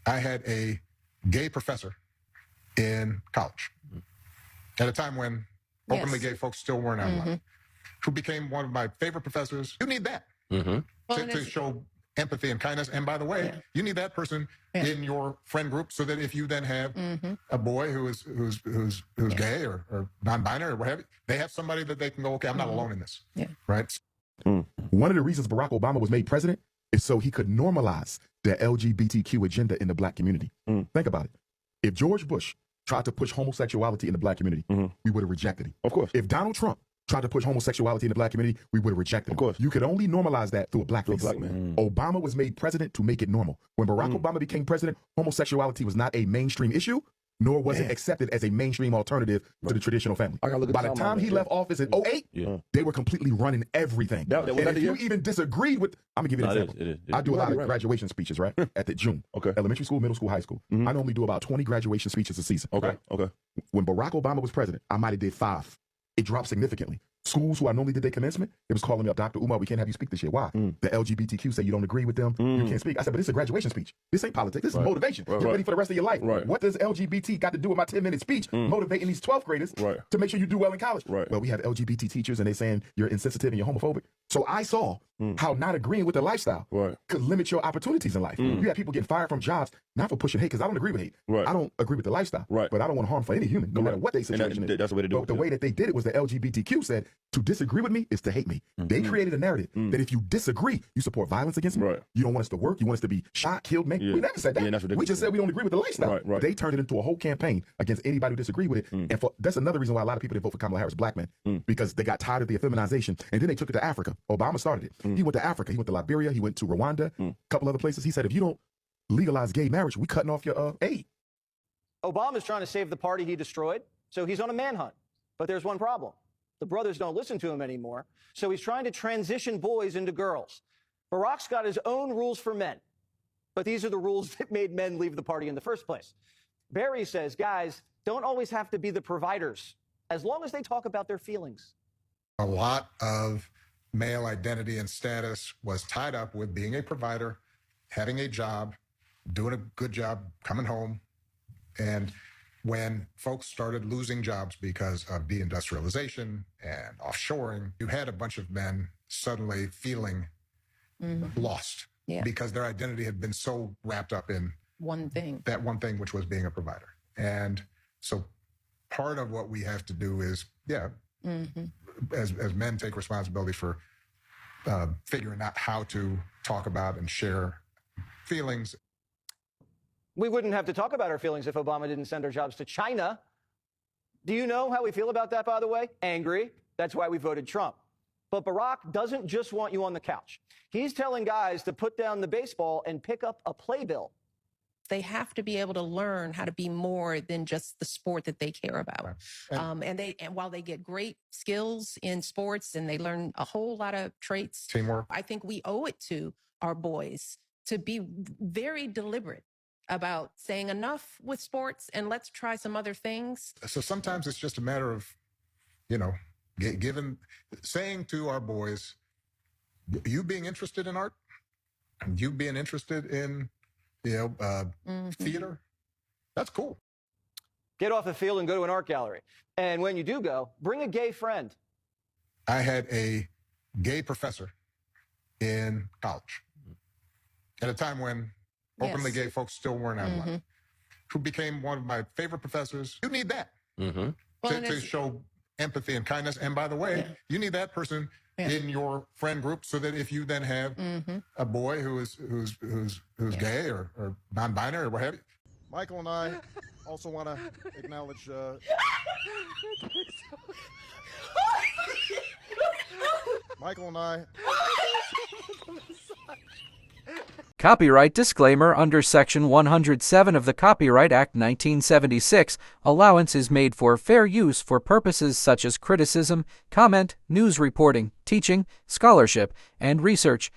I had a gay professor in college at a time when openly gay folks still weren't outlawed, who became one of my favorite professors. You need that to show empathy and kindness. And by the way, you need that person in your friend group so that if you then have a boy who's gay or non-binary or whatever, they have somebody that they can go, okay, I'm not alone in this. Right? One of the reasons Barack Obama was made president is so he could normalize the LGBTQ agenda in the black community. Think about it. If George Bush tried to push homosexuality in the black community, we would have rejected him. Of course. If Donald Trump tried to push homosexuality in the black community, we would have rejected him. Of course. You could only normalize that through a black black man. Obama was made president to make it normal. When Barack Obama became president, homosexuality was not a mainstream issue, nor was it accepted as a mainstream alternative to the traditional family. By the time he left office in 2008, they were completely running everything. And if you even disagreed with, I'm going to give you an example. I do a lot of graduation speeches, right? At the June. Elementary school, middle school, high school. I normally do about 20 graduation speeches a season. When Barack Obama was president, I might have did 5. It dropped significantly. Schools who I normally did their commencement, it was calling me up, Dr. Umar, we can't have you speak this year. Why? The LGBTQ say you don't agree with them, you can't speak. I said, but this is a graduation speech. This ain't politics, this is motivation. Get ready for the rest of your life. What does LGBT got to do with my 10-minute speech motivating these 12th graders to make sure you do well in college? Well, we have LGBT teachers and they saying you're insensitive and you're homophobic. So I saw how not agreeing with the lifestyle could limit your opportunities in life. You have people getting fired from jobs, not for pushing hate, because I don't agree with hate. I don't agree with the lifestyle, but I don't want harm for any human, no matter what their situation is. That's the way to do it. The way that they did it was the LGBTQ said, to disagree with me is to hate me. They created a narrative that if you disagree, you support violence against me. You don't want us to work. You want us to be shot, killed, man. We never said that. We just said we don't agree with the lifestyle. They turned it into a whole campaign against anybody who disagreed with it. And that's another reason why a lot of people didn't vote for Kamala Harris, black men, because they got tired of the effeminization. And then they took it to Africa. Obama started it. He went to Africa. He went to Liberia. He went to Rwanda, a couple other places. He said, if you don't legalize gay marriage, we cutting off your aid. Obama's trying to save the party he destroyed, so he's on a manhunt. But there's one problem. The brothers don't listen to him anymore, so he's trying to transition boys into girls. Barack's got his own rules for men, but these are the rules that made men leave the party in the first place. Barry says guys don't always have to be the providers, as long as they talk about their feelings. A lot of male identity and status was tied up with being a provider, having a job, doing a good job, coming home. And when folks started losing jobs because of deindustrialization and offshoring, you had a bunch of men suddenly feeling lost because their identity had been so wrapped up in that one thing, which was being a provider. And so part of what we have to do is, as men, take responsibility for figuring out how to talk about and share feelings. We wouldn't have to talk about our feelings if Obama didn't send our jobs to China. Do you know how we feel about that, by the way? Angry. That's why we voted Trump. But Barack doesn't just want you on the couch. He's telling guys to put down the baseball and pick up a playbill. They have to be able to learn how to be more than just the sport that they care about. And while they get great skills in sports and they learn a whole lot of traits, teamwork, I think we owe it to our boys to be very deliberate about saying enough with sports and let's try some other things. So sometimes it's just a matter of, saying to our boys, you being interested in art, you being interested in theater, that's cool. Get off the field and go to an art gallery. And when you do go, bring a gay friend. I had a gay professor in college at a time when openly gay folks still weren't outlawed, who became one of my favorite professors. You need that to show empathy and kindness. And by the way, you need that person in your friend group so that if you then have a boy who's gay or non-binary or what have you. Michael and I also want to acknowledge Michael and I. Copyright disclaimer. Under Section 107 of the Copyright Act 1976, allowance is made for fair use for purposes such as criticism, comment, news reporting, teaching, scholarship, and research.